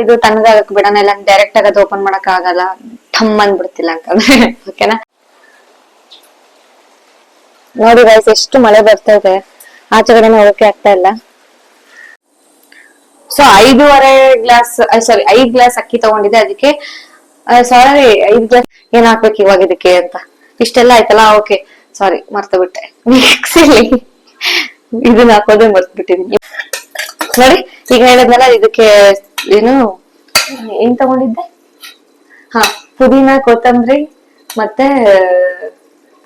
ಇದು ತಣ್ಣಗಾಗಕ್ ಬಿಡೋಣ, ಇಲ್ಲ ಡೈರೆಕ್ಟ್ ಆಗಿ ಅದು ಓಪನ್ ಮಾಡಕ್ ಆಗಲ್ಲ, ಠಮ್ ಅಂದ್ಬಿಡ್ತಿಲ್ಲ ಅಂತಂದ್ರೆ ಓಕೆನಾ. ನೋಡಿ ಗೈಸ್, ಎಷ್ಟು ಮಳೆ ಬರ್ತಾ ಇದೆ, ಆಚೆ ಕಡೆನೂ ಹೋಗಕ್ಕೆ ಆಗ್ತಾ ಇಲ್ಲ. ಸೊ 5 ಗ್ಲಾಸ್ ಅಕ್ಕಿ ತಗೊಂಡಿದ್ದೆ, ಅದಕ್ಕೆ ಸಾರಿ 5 ಗ್ಲಾಸ್ ಏನ್ ಹಾಕ್ಬೇಕು ಇವಾಗ ಇದಕ್ಕೆ ಅಂತ ಇಷ್ಟೆಲ್ಲ ಆಯ್ತಲ್ಲ. ಓಕೆ ಸಾರಿ, ಮರ್ತ ಬಿಟ್ಟೆ. ಮಿಕ್ಸಿಲಿ ಇದನ್ನ ಹಾಕೋದೇ ಮರ್ತ್ ಬಿಟ್ಟಿದೀನಿ ನೋಡಿ. ಈಗ ಹೇಳಿದ್ನಲ್ಲ, ಇದಕ್ಕೆ ಏನ್ ತಗೊಂಡಿದ್ದೆ, ಪುದೀನ, ಕೊತ್ತಂಬರಿ ಮತ್ತೆ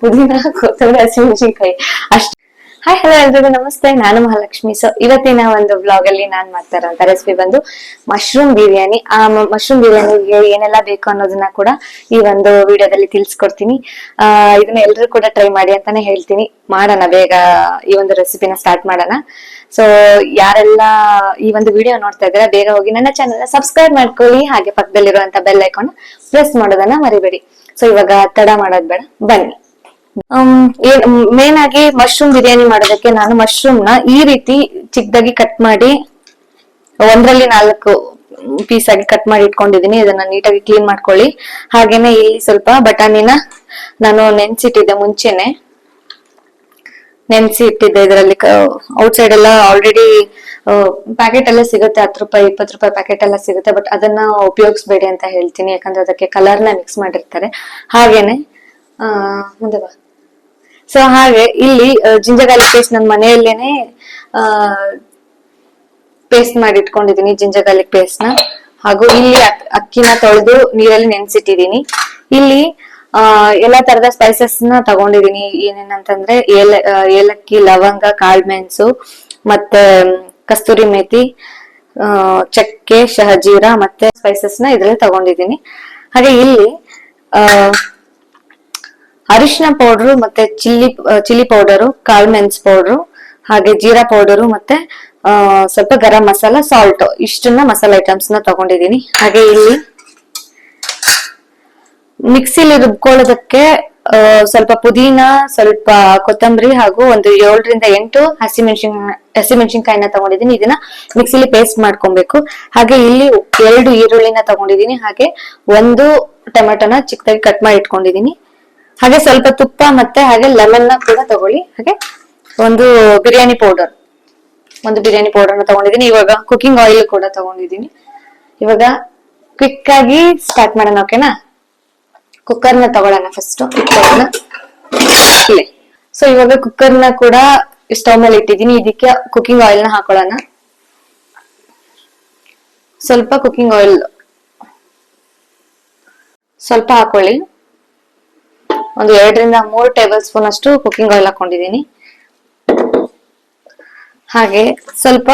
ಹಸಿಮೆಣಸಿನ್ಕಾಯಿ ಅಷ್ಟೇ. ಹಾಯ್ ಹಲೋ ಎಲ್ರಿಗೂ ನಮಸ್ತೆ, ನಾನು ಮಹಾಲಕ್ಷ್ಮಿ. ಸೊ ಇವತ್ತಿನ ಒಂದು ಬ್ಲಾಗ್ ಅಲ್ಲಿ ನಾನ್ ಮಾಡ್ತಾ ಇರೋಂತ ರೆಸಿಪಿ ಬಂದು ಮಶ್ರೂಮ್ ಬಿರಿಯಾನಿ. ಆ ಮಶ್ರೂಮ್ ಬಿರಿಯಾನಿಗೆ ಏನೆಲ್ಲ ಬೇಕು ಅನ್ನೋದನ್ನ ಕೂಡ ಈ ಒಂದು ವಿಡಿಯೋದಲ್ಲಿ ತಿಳಿಸ್ಕೊಡ್ತೀನಿ. ಇದನ್ನ ಎಲ್ರು ಕೂಡ ಟ್ರೈ ಮಾಡಿ ಅಂತಾನೆ ಹೇಳ್ತೀನಿ. ಮಾಡೋಣ ಬೇಗ ಈ ಒಂದು ರೆಸಿಪಿನ ಸ್ಟಾರ್ಟ್ ಮಾಡೋಣ. ಸೊ ಯಾರೆಲ್ಲ ಈ ಒಂದು ವಿಡಿಯೋ ನೋಡ್ತಾ ಇದ್ರೆ ಬೇಗ ಹೋಗಿ ನನ್ನ ಚಾನೆಲ್ ಸಬ್ಸ್ಕ್ರೈಬ್ ಮಾಡ್ಕೊಳ್ಳಿ, ಹಾಗೆ ಪಕ್ಕದಲ್ಲಿರುವಂತ ಬೆಲ್ ಐಕಾನ್ ಪ್ರೆಸ್ ಮಾಡೋದನ್ನ ಮರಿಬೇಡಿ. ಸೊ ಇವಾಗ ತಡ ಮಾಡೋದ್ ಬೇಡ, ಬನ್ನಿ. ಮೇನ್ ಆಗಿ ಮಶ್ರೂಮ್ ಬಿರಿಯಾನಿ ಮಾಡೋದಕ್ಕೆ ನಾನು ಮಶ್ರೂಮ್ ನ ಈ ರೀತಿ ಚಿಕ್ಕದಾಗಿ ಕಟ್ ಮಾಡಿ 1ರಲ್ಲಿ 4 ಪೀಸ್ ಆಗಿ ಕಟ್ ಮಾಡಿ ಇಟ್ಕೊಂಡಿದೀನಿ. ಇದನ್ನ ನೀಟಾಗಿ ಕ್ಲೀನ್ ಮಾಡ್ಕೊಳ್ಳಿ. ಹಾಗೇನೆ ಇಲ್ಲಿ ಸ್ವಲ್ಪ ಬಟಾಣಿನ ನಾನು ನೆನ್ಸಿಟ್ಟಿದ್ದೆ, ಮುಂಚೆನೆ ನೆನ್ಸಿ ಇಟ್ಟಿದ್ದೆ. ಇದರಲ್ಲಿ ಔಟ್ ಸೈಡ್ ಎಲ್ಲ ಆಲ್ರೆಡಿ ಪ್ಯಾಕೆಟ್ ಎಲ್ಲ ಸಿಗುತ್ತೆ, 10 ರೂಪಾಯಿ 20 ರೂಪಾಯಿ ಪ್ಯಾಕೆಟ್ ಎಲ್ಲ ಸಿಗುತ್ತೆ. ಬಟ್ ಅದನ್ನ ಉಪಯೋಗಿಸ್ಬೇಡಿ ಅಂತ ಹೇಳ್ತೀನಿ, ಯಾಕಂದ್ರೆ ಅದಕ್ಕೆ ಕಲರ್ನ ಮಿಕ್ಸ್ ಮಾಡಿರ್ತಾರೆ. ಹಾಗೇನೆ ಮುಂದೆ ಬಾ. ಸೊ ಹಾಗೆ ಇಲ್ಲಿ ಜಿಂಜರ್ ಗಾರ್ಲಿಕ್ ಪೇಸ್ಟ್ ನನ್ನ ಮನೆಯಲ್ಲೇನೆ ಪೇಸ್ಟ್ ಮಾಡಿ ಇಟ್ಕೊಂಡಿದೀನಿ, ಜಿಂಜರ್ ಗಾರ್ಲಿಕ್ ಪೇಸ್ಟ್ ನ. ಹಾಗೂ ಇಲ್ಲಿ ಅಕ್ಕಿನ ತೊಳೆದು ನೀರಲ್ಲಿ ನೆನ್ಸಿಟ್ಟಿದೀನಿ. ಇಲ್ಲಿ ಎಲ್ಲಾ ತರದ ಸ್ಪೈಸಸ್ ನ ತಗೊಂಡಿದೀನಿ. ಏನೇನಂತಂದ್ರೆ ಏಲಕ್ಕಿ, ಲವಂಗ, ಕಾಳ್ಮೆಣಸು, ಮತ್ತೆ ಕಸ್ತೂರಿ ಮೇಥಿ, ಚಕ್ಕೆ, ಶಹಜೀರ ಮತ್ತೆ ಸ್ಪೈಸಸ್ ನ ಇದ್ರಲ್ಲಿ ತಗೊಂಡಿದೀನಿ. ಹಾಗೆ ಇಲ್ಲಿ ಅರಿಶಿನ ಪೌಡರ್ ಮತ್ತೆ ಚಿಲ್ಲಿ ಪೌಡರು, ಕಾಳ್ಮೆಣಸ್ ಪೌಡರು, ಹಾಗೆ ಜೀರಾ ಪೌಡರು, ಮತ್ತೆ ಸ್ವಲ್ಪ ಗರಂ ಮಸಾಲ, ಸಾಲ್ಟ್, ಇಷ್ಟನ್ನ ಮಸಾಲ ಐಟಮ್ಸ್ ನ ತಗೊಂಡಿದೀನಿ. ಹಾಗೆ ಇಲ್ಲಿ ಮಿಕ್ಸಿಲಿ ರುಬ್ಕೊಳ್ಳೋದಕ್ಕೆ ಸ್ವಲ್ಪ ಪುದೀನ, ಸ್ವಲ್ಪ ಕೊತ್ತಂಬರಿ ಹಾಗೂ ಒಂದು 7ರಿಂದ 8 ಹಸಿಮೆಣಸಿನ್ಕಾಯಿನ ತಗೊಂಡಿದೀನಿ. ಇದನ್ನ ಮಿಕ್ಸಿಲಿ ಪೇಸ್ಟ್ ಮಾಡ್ಕೊಬೇಕು. ಹಾಗೆ ಇಲ್ಲಿ 2 ಈರುಳ್ಳಿನ ತಗೊಂಡಿದೀನಿ. ಹಾಗೆ 1 ಟೊಮೆಟೊನ ಚಿಕ್ಕದಾಗಿ ಕಟ್ ಮಾಡಿ ಇಟ್ಕೊಂಡಿದೀನಿ. ಹಾಗೆ ಸ್ವಲ್ಪ ತುಪ್ಪ ಮತ್ತೆ ಹಾಗೆ ಲೆಮನ್ ನ ಕೂಡ ತಗೊಳ್ಳಿ. ಹಾಗೆ ಒಂದು ಬಿರಿಯಾನಿ ಪೌಡರ್ ನ ತಗೊಂಡಿದೀನಿ. ಇವಾಗ ಕುಕಿಂಗ್ ಆಯಿಲ್ ಕೂಡ ತಗೊಂಡಿದೀನಿ. ಇವಾಗ ಕ್ವಿಕ್ ಆಗಿ ಸ್ಟಾರ್ಟ್ ಮಾಡೋಣ, ಓಕೆನಾ. ಕುಕ್ಕರ್ ನ ತಗೊಳ್ಳೋಣ ಫಸ್ಟ್. ಸೊ ಇವಾಗ ಕುಕ್ಕರ್ ನ ಕೂಡ ಸ್ಟವ್ ಮೇಲೆ ಇಟ್ಟಿದ್ದೀನಿ. ಇದಕ್ಕೆ ಕುಕಿಂಗ್ ಆಯಿಲ್ ನ ಹಾಕೊಳ್ಳೋಣ. ಸ್ವಲ್ಪ ಕುಕಿಂಗ್ ಆಯಿಲ್ ಸ್ವಲ್ಪ ಹಾಕೊಳ್ಳಿ. ಒಂದು 2ರಿಂದ 3 ಟೇಬಲ್ ಸ್ಪೂನ್ ಅಷ್ಟು ಕುಕಿಂಗ್ ಆಯಿಲ್ ಹಾಕೊಂಡಿದೀನಿ. ಹಾಗೆ ಸ್ವಲ್ಪ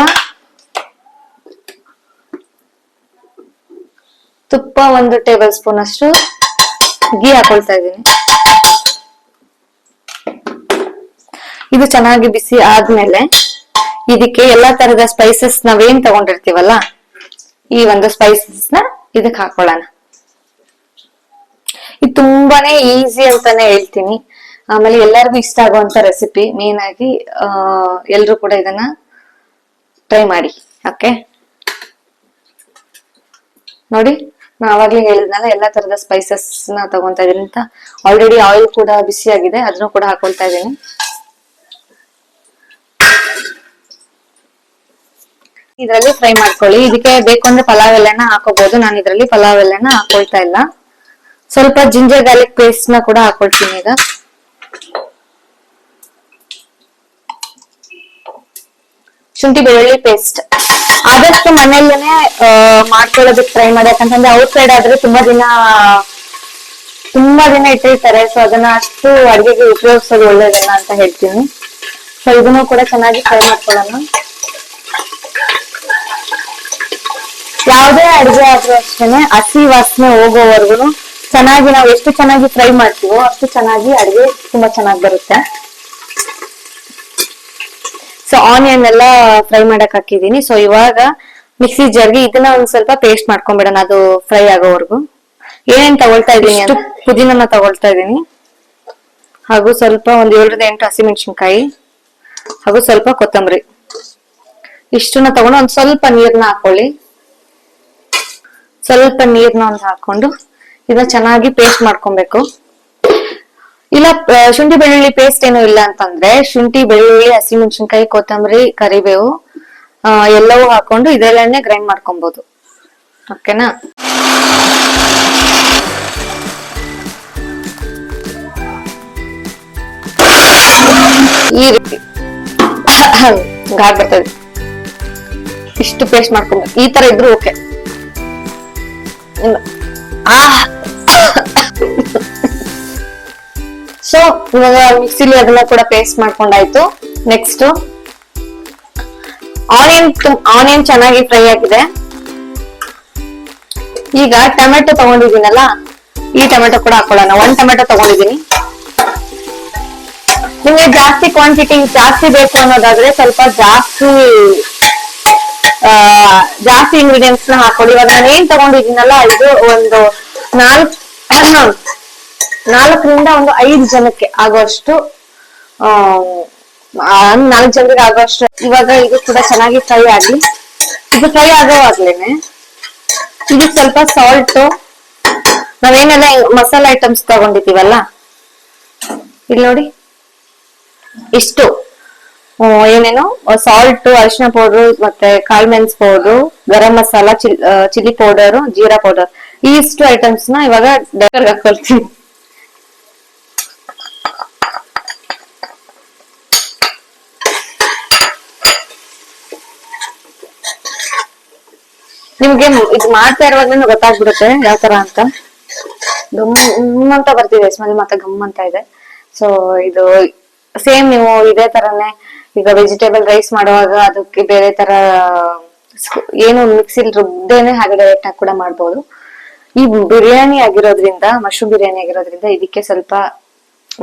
ತುಪ್ಪ, 1 ಟೇಬಲ್ ಸ್ಪೂನ್ ಅಷ್ಟು ಗೀ ಹಾಕೊಳ್ತಾ ಇದ್ದೀನಿ. ಇದು ಚೆನ್ನಾಗಿ ಬಿಸಿ ಆದ್ಮೇಲೆ ಇದಕ್ಕೆ ಎಲ್ಲಾ ತರದ ಸ್ಪೈಸಸ್ ನಾವೇನ್ ತಗೊಂಡಿರ್ತೀವಲ್ಲ, ಈ ಒಂದು ಸ್ಪೈಸಸ್ ನ ಇದಕ್ಕೆ ಹಾಕೊಳ್ಳೋಣ. ಇದು ತುಂಬಾನೇ ಈಸಿ ಅಂತಾನೆ ಹೇಳ್ತೀನಿ. ಆಮೇಲೆ ಎಲ್ಲರಿಗೂ ಇಷ್ಟ ಆಗುವಂತ ರೆಸಿಪಿ. ಮೇನ್ ಆಗಿ ಎಲ್ರು ಕೂಡ ಇದನ್ನ ಟ್ರೈ ಮಾಡಿ, ಓಕೆ. ನೋಡಿ, ನಾ ಅವಾಗ್ಲೇ ಹೇಳಿದ್ನಲ್ಲ ಎಲ್ಲಾ ತರದ ಸ್ಪೈಸಸ್ ನ ತಗೊಂತಾ ಇದೀನಿ ಅಂತ. ಆಲ್ರೆಡಿ ಆಯಿಲ್ ಕೂಡ ಬಿಸಿ ಆಗಿದೆ, ಅದನ್ನು ಕೂಡ ಹಾಕೊಳ್ತಾ ಇದೀನಿ. ಇದ್ರಲ್ಲಿ ಫ್ರೈ ಮಾಡ್ಕೊಳ್ಳಿ. ಇದಕ್ಕೆ ಬೇಕು ಅಂದ್ರೆ ಪಲಾವ್ ಎಲೆನ ಹಾಕೋಬಹುದು. ನಾನು ಇದ್ರಲ್ಲಿ ಪಲಾವ್ ಎಲೆನ ಹಾಕೊಳ್ತಾ ಇಲ್ಲ. ಸ್ವಲ್ಪ ಜಿಂಜರ್ ಗಾರ್ಲಿಕ್ ಪೇಸ್ಟ್ ನ ಕೂಡ ಹಾಕೊಳ್ತೀನಿ. ಈಗ ಶುಂಠಿ ಬೆಳ್ಳುಳ್ಳಿ ಪೇಸ್ಟ್ ಆದಷ್ಟು ಮನೆಯಲ್ಲೇನೆ ಮಾಡ್ಕೊಳ್ಳೋದಕ್ಕೆ ಟ್ರೈ ಮಾಡಿ. ಯಾಕಂತಂದ್ರೆ ಔಟ್ ಸೈಡ್ ಆದ್ರೆ ತುಂಬಾ ದಿನ ಇಟ್ಟಿರ್ತಾರೆ. ಸೊ ಅದನ್ನ ಅಷ್ಟು ಅಡಿಗೆಗೆ ಉಪಯೋಗಿಸೋದು ಒಳ್ಳೇದಲ್ಲ ಅಂತ ಹೇಳ್ತೀನಿ. ಸೊ ಇದನ್ನು ಕೂಡ ಚೆನ್ನಾಗಿ ಫ್ರೈ ಮಾಡ್ಕೊಳ್ಳೋಣ. ಯಾವುದೇ ಅಡಿಗೆ ಆದ್ರೂ ಅಷ್ಟೇನೆ ಹಸಿ ವಾಸನೆ ಹೋಗೋವರೆಗೂ ಚೆನ್ನಾಗಿ, ನಾವು ಎಷ್ಟು ಚೆನ್ನಾಗಿ ಫ್ರೈ ಮಾಡ್ತೀವೋ ಅಷ್ಟು ಚೆನ್ನಾಗಿ ಅಡಿಗೆ ತುಂಬಾ ಚೆನ್ನಾಗಿ ಬರುತ್ತೆ. ಸೊ ಆನಿಯನ್ ಎಲ್ಲ ಫ್ರೈ ಮಾಡಕ್ ಹಾಕಿದೀನಿ. ಸೊ ಇವಾಗ ಮಿಕ್ಸಿ ಜಾರ್ಗೆ ಇದನ್ನ ಒಂದ್ ಸ್ವಲ್ಪ ಪೇಸ್ಟ್ ಮಾಡ್ಕೊಂಡ್ಬಿಡೋಣ, ಅದು ಫ್ರೈ ಆಗೋವರೆಗೂ. ಏನೇನ್ ತಗೊಳ್ತಾ ಇದೀನಿ ಅಂತ ಪುದೀನ ತಗೊಳ್ತಾ ಇದೀನಿ, ಹಾಗೂ ಸ್ವಲ್ಪ 7ರಿಂದ 8 ಹಸಿಮೆಣಸಿನ್ಕಾಯಿ, ಹಾಗೂ ಸ್ವಲ್ಪ ಕೊತ್ತಂಬರಿ. ಇಷ್ಟನ್ನ ತಗೊಂಡು ಒಂದ್ ಸ್ವಲ್ಪ ನೀರ್ನ ಹಾಕೊಳ್ಳಿ. ಸ್ವಲ್ಪ ನೀರ್ನ ಒಂದು ಹಾಕೊಂಡು ಇದನ್ನ ಚೆನ್ನಾಗಿ ಪೇಸ್ಟ್ ಮಾಡ್ಕೊಬೇಕು. ಇಲ್ಲ ಶುಂಠಿ ಬೆಳ್ಳುಳ್ಳಿ ಪೇಸ್ಟ್ ಏನು ಇಲ್ಲ ಅಂತಂದ್ರೆ ಶುಂಠಿ ಬೆಳ್ಳುಳ್ಳಿ ಹಸಿಮೆಣಸಿನ್ಕಾಯಿ ಕೊತ್ತಂಬರಿ ಕರಿಬೇವು ಎಲ್ಲವೂ ಹಾಕೊಂಡು ಇದೆಲ್ಲನೇ ಗ್ರೈಂಡ್ ಮಾಡ್ಕೊಬಹುದು. ಓಕೆನಾ? ಈ ರೀತಿ ಗಾಡ್ ಬರ್ತದೆ. ಇಷ್ಟು ಪೇಸ್ಟ್ ಮಾಡ್ಕೊಬೇಕು. ಈ ತರ ಇದ್ರು ಓಕೆ. ಸೊ ಇವಾಗ ಮಿಕ್ಸಿಲಿ ಅದನ್ನ ಕೂಡ ಪೇಸ್ಟ್ ಮಾಡ್ಕೊಂಡಾಯ್ತು. ನೆಕ್ಸ್ಟ್ ಆನಿಯನ್ ಚೆನ್ನಾಗಿ ಫ್ರೈ ಆಗಿದೆ. ಈಗ ಟೊಮೆಟೊ ತಗೊಂಡಿದ್ದೀನಲ್ಲ, ಈ ಟೊಮೆಟೊ ಕೂಡ ಹಾಕೊಳ್ಳೋಣ. 1 ಟೊಮೆಟೊ ತಗೊಂಡಿದ್ದೀನಿ. ನಿಮ್ಗೆ ಜಾಸ್ತಿ ಕ್ವಾಂಟಿಟಿ ಜಾಸ್ತಿ ಬೇಕು ಅನ್ನೋದಾದ್ರೆ ಸ್ವಲ್ಪ ಜಾಸ್ತಿ ಇಂಗ್ರೀಡಿಯೆಂಟ್ಸ್ ನ ಹಾಕೊಳ್ಳಿ. ಇವಾಗ ನಾನು ಏನ್ ತಗೊಂಡಿದ್ದೀನಲ್ಲ, ಇದು ಒಂದು 4ರಿಂದ 5 ಜನಕ್ಕೆ ಆಗುವಷ್ಟು 4 ಜನರಿಗೆ ಆಗುವಷ್ಟು. ಇವಾಗ ಇದು ಕೂಡ ಚೆನ್ನಾಗಿ ಫ್ರೈ ಆಗ್ಲಿ. ಇದು ಫ್ರೈ ಆಗೋವಾಗ್ಲೇನೆ ಇದಕ್ಕೆ ಸ್ವಲ್ಪ ಸಾಲ್ಟ್, ನಾವೇನೆಲ್ಲ ಮಸಾಲಾ ಐಟಮ್ಸ್ ತಗೊಂಡಿದ್ದೀವಲ್ಲ, ಇಲ್ಲಿ ನೋಡಿ ಇಷ್ಟು ಏನೇನು ಸಾಲ್ಟ್, ಅರಿಶಿನ ಪೌಡರ್, ಮತ್ತೆ ಕಾಳು ಮೆಣಸು powder, garam masala, chilli powder, ಜೀರಾ ಪೌಡರ್, ಇಷ್ಟು ಐಟಮ್ಸ್ ನ ಇವಾಗ ಡೈರೆಕ್ಟ್ ಹಾಕೊಳ್ತೀನಿ. ನಿಮ್ಗೆ ಇದು ಮಾಡ್ತಾ ಇರುವಾಗ್ಲೂ ಗೊತ್ತಾಗ್ಬಿಡುತ್ತೆ ಯಾವ ತರ ಅಂತ. ಗಮ್ ಅಂತ ಬರ್ತಿದೆ ಸ್ಮೆಲ್, ಮತ್ತೆ ಗಮ್ ಅಂತ ಇದೆ. ಸೊ ಇದು ಸೇಮ್ ನೀವು ಇದೇ ತರನೇ ಈಗ ವೆಜಿಟೇಬಲ್ ರೈಸ್ ಮಾಡುವಾಗ ಅದಕ್ಕೆ ಬೇರೆ ತರ ಏನು ಮಿಕ್ಸಿಲ್ ರುಬ್ದೇನೆ ಹಾಗೆ ಡೈರೆಕ್ಟ್ ಆಗಿ ಕೂಡ ಮಾಡ್ಬೋದು. ಈ ಬಿರಿಯಾನಿ ಆಗಿರೋದ್ರಿಂದ, ಮಶ್ರೂಮ್ ಬಿರಿಯಾನಿ ಆಗಿರೋದ್ರಿಂದ ಇದಕ್ಕೆ ಸ್ವಲ್ಪ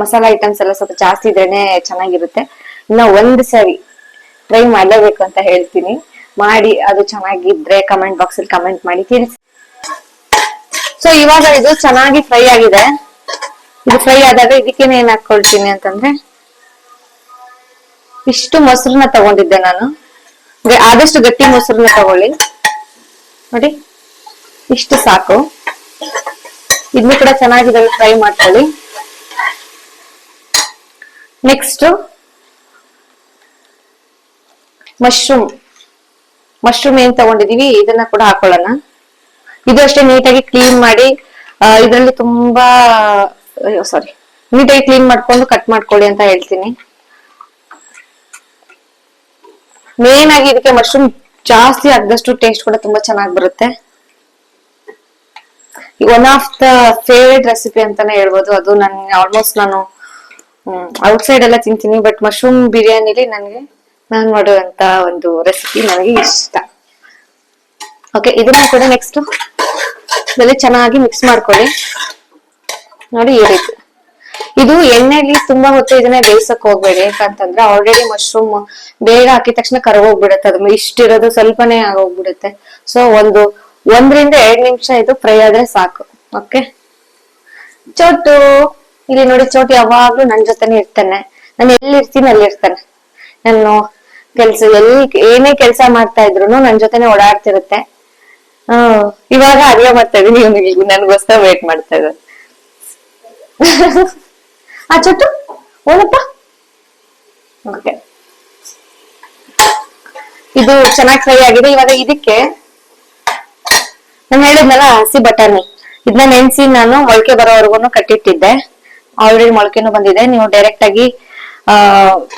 ಮಸಾಲಾ ಐಟಮ್ಸ್ ಎಲ್ಲ ಸ್ವಲ್ಪ ಜಾಸ್ತಿ ಇದ್ರೇನೆ ಚೆನ್ನಾಗಿರುತ್ತೆ. ಇನ್ನ ಒಂದ್ ಸರಿ ಟ್ರೈ ಮಾಡ್ಲೇಬೇಕು ಅಂತ ಹೇಳ್ತೀನಿ. ಮಾಡಿ ಅದು ಚೆನ್ನಾಗಿದ್ರೆ ಕಮೆಂಟ್ ಬಾಕ್ಸ್ ಅಲ್ಲಿ ಕಮೆಂಟ್ ಮಾಡಿ ತಿಳಿಸಿ. ಸೊ ಇವಾಗ ಇದು ಚೆನ್ನಾಗಿ ಫ್ರೈ ಆಗಿದೆ. ಇದು ಫ್ರೈ ಆದಾಗ ಇದಕ್ಕೇನೆ ಏನ್ ಹಾಕೊಳ್ತೀನಿ ಅಂತಂದ್ರೆ, ಇಷ್ಟು ಮೊಸರನ್ನ ತಗೊಂಡಿದ್ದೆ ನಾನು. ಆದಷ್ಟು ಗಟ್ಟಿ ಮೊಸರನ್ನ ತಗೊಳ್ಳಿ. ನೋಡಿ ಇಷ್ಟು ಸಾಕು. ಇದನ್ನು ಕೂಡ ಚೆನ್ನಾಗಿ ಫ್ರೈ ಮಾಡ್ಕೊಳ್ಳಿ. ನೆಕ್ಸ್ಟ್ ಮಶ್ರೂಮ್ ಏನ್ ತಗೊಂಡಿದೀವಿ ಇದನ್ನ ಕೂಡ ಹಾಕೊಳ್ಳೋಣ. ಇದು ಅಷ್ಟೇ ನೀಟಾಗಿ ಕ್ಲೀನ್ ಮಾಡಿ, ಇದರಲ್ಲಿ ತುಂಬಾ ನೀಟಾಗಿ ಕ್ಲೀನ್ ಮಾಡ್ಕೊಂಡು ಕಟ್ ಮಾಡ್ಕೊಳ್ಳಿ ಅಂತ ಹೇಳ್ತೀನಿ. ಮೇನ್ ಆಗಿ ಇದಕ್ಕೆ ಮಶ್ರೂಮ್ ಜಾಸ್ತಿ ಹಾಕಿದಷ್ಟು ಟೇಸ್ಟ್ ಕೂಡ ತುಂಬಾ ಚೆನ್ನಾಗಿ ಬರುತ್ತೆ. One of the favourite recipe ಅಂತಾನೆ ಹೇಳ್ಬೋದು. ಅದು ಆಲ್ಮೋಸ್ಟ್ ನಾನು ಔಟ್ಸೈಡ್ ಎಲ್ಲ ತಿಂತೀನಿ, ಬಟ್ ಮಶ್ರೂಮ್ ಬಿರಿಯಾನಿಲಿ ನಾನು ಮಾಡುವಂತ ಒಂದು ರೆಸಿಪಿ ನನಗೆ ಇಷ್ಟ. ಓಕೆ, ಇದನ್ನ ಕೂಡ ನೆಕ್ಸ್ಟ್ ಇದರಲ್ಲಿ ಚೆನ್ನಾಗಿ ಮಿಕ್ಸ್ ಮಾಡ್ಕೊಳ್ಳಿ. ನೋಡಿ ಈ ರೀತಿ. ಇದು ಎಣ್ಣೆಲಿ ತುಂಬಾ ಹೊತ್ತು ಇದನ್ನ ಬೇಯಿಸಕ್ ಹೋಗ್ಬೇಡಿ, ಯಾಕಂತಂದ್ರೆ ಆಲ್ರೆಡಿ ಮಶ್ರೂಮ್ ಬೇಗ ಹಾಕಿದ ತಕ್ಷಣ ಕರಗೋಗ್ಬಿಡುತ್ತೆ. ಅದು ಇಷ್ಟಿರೋದು ಸ್ವಲ್ಪನೇ ಆಗೋಗ್ಬಿಡುತ್ತೆ. ಸೊ 1ರಿಂದ 2 ನಿಮಿಷ ಇದು ಫ್ರೈ ಆದ್ರೆ ಸಾಕು. ಓಕೆ, ಚೋಟು ಇಲ್ಲಿ ನೋಡಿ, ಚೋಟು ಯಾವಾಗ್ಲೂ ನನ್ ಜೊತೆನೆ ಇರ್ತಾನೆ. ನಾನು ಎಲ್ಲಿರ್ತೀನಿ ಅಲ್ಲಿರ್ತಾನೆ. ನಾನು ಏನೇ ಕೆಲ್ಸ ಮಾಡ್ತಾ ಇದ್ರು ನನ್ ಜೊತೆನೆ ಓಡಾಡ್ತಿರುತ್ತೆ. ಇವಾಗ ಅಡುಗೆ ಮಾಡ್ತಾ ಇದೀನಿ, ನನ್ಗೋಸ್ಕರ ವೇಟ್ ಮಾಡ್ತಾ ಇದ್ದಾರೆ. ಆ ಚೊಟ್ಟು ಓನಪ್ಪ. ಓಕೆ, ಇದು ಚೆನ್ನಾಗಿ ಫ್ರೈ ಆಗಿದೆ. ಇವಾಗ ಇದಕ್ಕೆ ನಾನು ಹೇಳಿದ್ನಲ್ಲ ಹಸಿ ಬಟಾಣಿ, ಇದನ್ನ ನೆನ್ಸಿ ನಾನು ಮೊಳಕೆ ಬರೋವರೆಗೂ ಕಟ್ಟಿಟ್ಟಿದ್ದೆ. ಆಲ್ರೆಡಿ ಮೊಳಕೆನೂ ಬಂದಿದೆ. ನೀವು ಡೈರೆಕ್ಟ್ ಆಗಿ